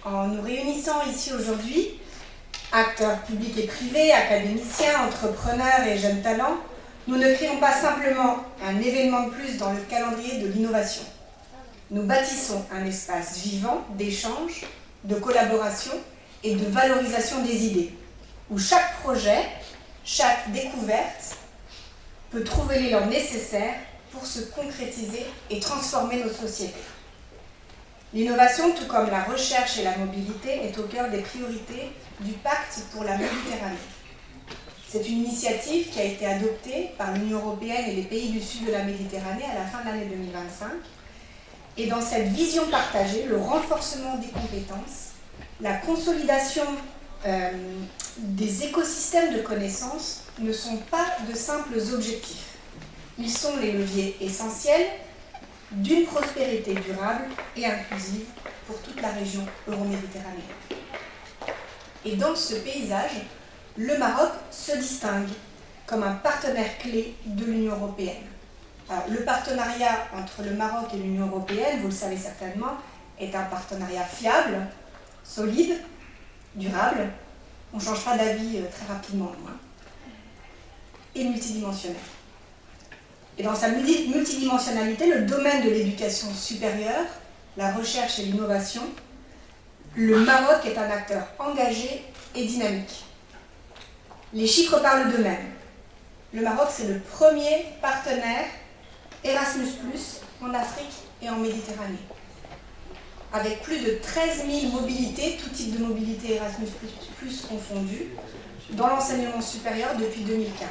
En nous réunissant ici aujourd'hui, acteurs publics et privés, académiciens, entrepreneurs et jeunes talents, nous ne créons pas simplement un événement de plus dans le calendrier de l'innovation. Nous bâtissons un espace vivant d'échange, de collaboration et de valorisation des idées, où chaque projet, chaque découverte peut trouver l'élan nécessaire pour se concrétiser et transformer nos sociétés. L'innovation, tout comme la recherche et la mobilité, est au cœur des priorités du Pacte pour la Méditerranée. C'est une initiative qui a été adoptée par l'Union européenne et les pays du sud de la Méditerranée à la fin de l'année 2025. Et dans cette vision partagée, le renforcement des compétences, la consolidation des écosystèmes de connaissances ne sont pas de simples objectifs. Ils sont les leviers essentiels d'une prospérité durable et inclusive pour toute la région euroméditerranéenne. Et dans ce paysage, le Maroc se distingue comme un partenaire clé de l'Union européenne. Alors, le partenariat entre le Maroc et l'Union européenne, vous le savez certainement, est un partenariat fiable, solide, durable, on ne change pas d'avis très rapidement, et multidimensionnel. Et dans sa multidimensionnalité, le domaine de l'éducation supérieure, la recherche et l'innovation, le Maroc est un acteur engagé et dynamique. Les chiffres parlent d'eux-mêmes. Le Maroc, c'est le premier partenaire Erasmus+, en Afrique et en Méditerranée. Avec plus de 13 000 mobilités, tout type de mobilité Erasmus+, confondu, dans l'enseignement supérieur depuis 2015.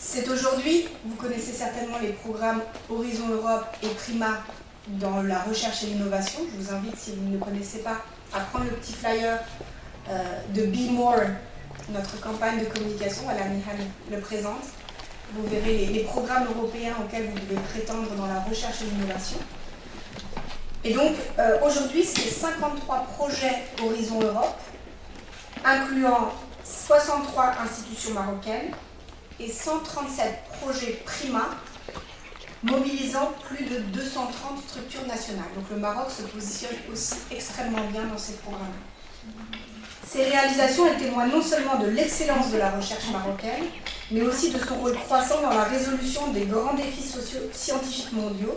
C'est aujourd'hui, vous connaissez certainement les programmes Horizon Europe et Prima dans la recherche et l'innovation. Je vous invite, si vous ne le connaissez pas, à prendre le petit flyer de Be More, notre campagne de communication. Voilà, Nihal le présente. Vous verrez les programmes européens auxquels vous devez prétendre dans la recherche et l'innovation. Et donc, aujourd'hui, c'est 53 projets Horizon Europe, incluant 63 institutions marocaines et 137 projets Prima, mobilisant plus de 230 structures nationales. Donc le Maroc se positionne aussi extrêmement bien dans ces programmes. Ces réalisations, elles témoignent non seulement de l'excellence de la recherche marocaine, mais aussi de son rôle croissant dans la résolution des grands défis scientifiques mondiaux,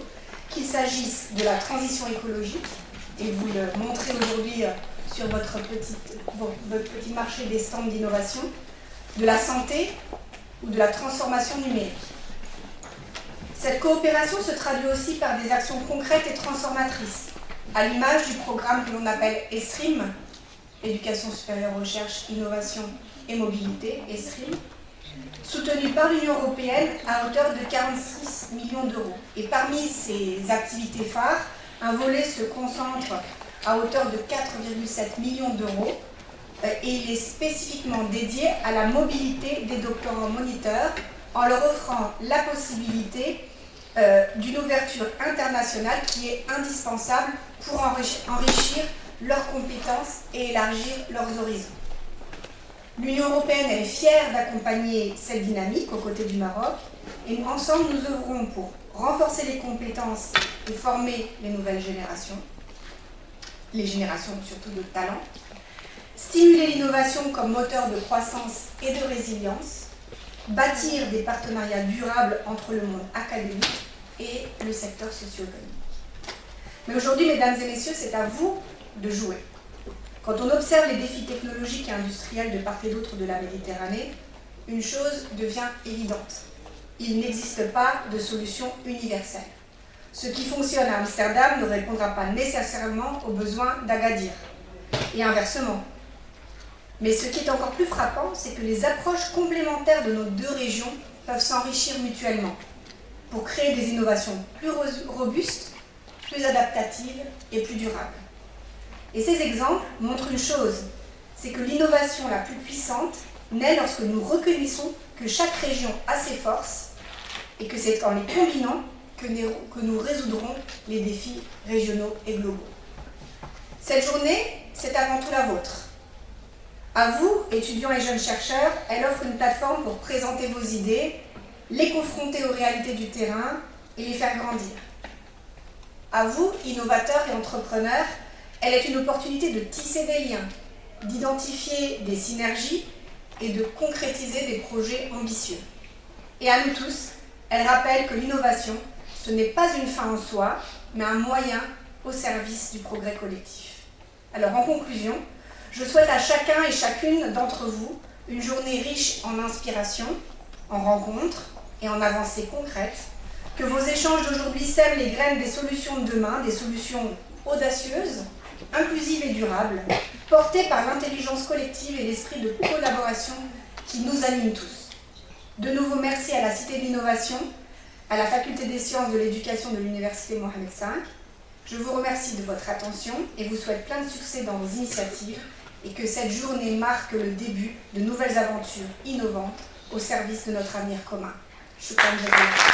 qu'il s'agisse de la transition écologique, et vous le montrez aujourd'hui sur votre petit marché des stands d'innovation, de la santé ou de la transformation numérique. Cette coopération se traduit aussi par des actions concrètes et transformatrices, à l'image du programme que l'on appelle ESRIM, Éducation supérieure, recherche, innovation et mobilité, ESRIM, soutenu par l'Union européenne à hauteur de 46 millions d'euros. Et parmi ces activités phares, un volet se concentre à hauteur de 4,7 millions d'euros et il est spécifiquement dédié à la mobilité des doctorants moniteurs en leur offrant la possibilité d'une ouverture internationale qui est indispensable pour enrichir leurs compétences et élargir leurs horizons. L'Union européenne est fière d'accompagner cette dynamique aux côtés du Maroc et ensemble nous œuvrons pour renforcer les compétences et former les nouvelles générations, les générations surtout de talents, stimuler l'innovation comme moteur de croissance et de résilience, bâtir des partenariats durables entre le monde académique et le secteur socio-économique. Mais aujourd'hui, mesdames et messieurs, c'est à vous de jouer. Quand on observe les défis technologiques et industriels de part et d'autre de la Méditerranée, une chose devient évidente. Il n'existe pas de solution universelle. Ce qui fonctionne à Amsterdam ne répondra pas nécessairement aux besoins d'Agadir, et inversement. Mais ce qui est encore plus frappant, c'est que les approches complémentaires de nos deux régions peuvent s'enrichir mutuellement pour créer des innovations plus robustes, plus adaptatives et plus durables. Et ces exemples montrent une chose, c'est que l'innovation la plus puissante naît lorsque nous reconnaissons que chaque région a ses forces et que c'est en les combinant que nous résoudrons les défis régionaux et globaux. Cette journée, c'est avant tout la vôtre. À vous, étudiants et jeunes chercheurs, elle offre une plateforme pour présenter vos idées, les confronter aux réalités du terrain et les faire grandir. À vous, innovateurs et entrepreneurs, Elle est une opportunité de tisser des liens, d'identifier des synergies et de concrétiser des projets ambitieux. Et à nous tous, elle rappelle que l'innovation, ce n'est pas une fin en soi, mais un moyen au service du progrès collectif. Alors en conclusion, je souhaite à chacun et chacune d'entre vous une journée riche en inspiration, en rencontres et en avancées concrètes, que vos échanges d'aujourd'hui sèment les graines des solutions de demain, des solutions audacieuses, inclusives et durables, portées par l'intelligence collective et l'esprit de collaboration qui nous anime tous. De nouveau, merci à la Cité de l'Innovation, à la Faculté des Sciences de l'Éducation de l'Université Mohamed V. Je vous remercie de votre attention et vous souhaite plein de succès dans vos initiatives et que cette journée marque le début de nouvelles aventures innovantes au service de notre avenir commun. Shukran jazilan.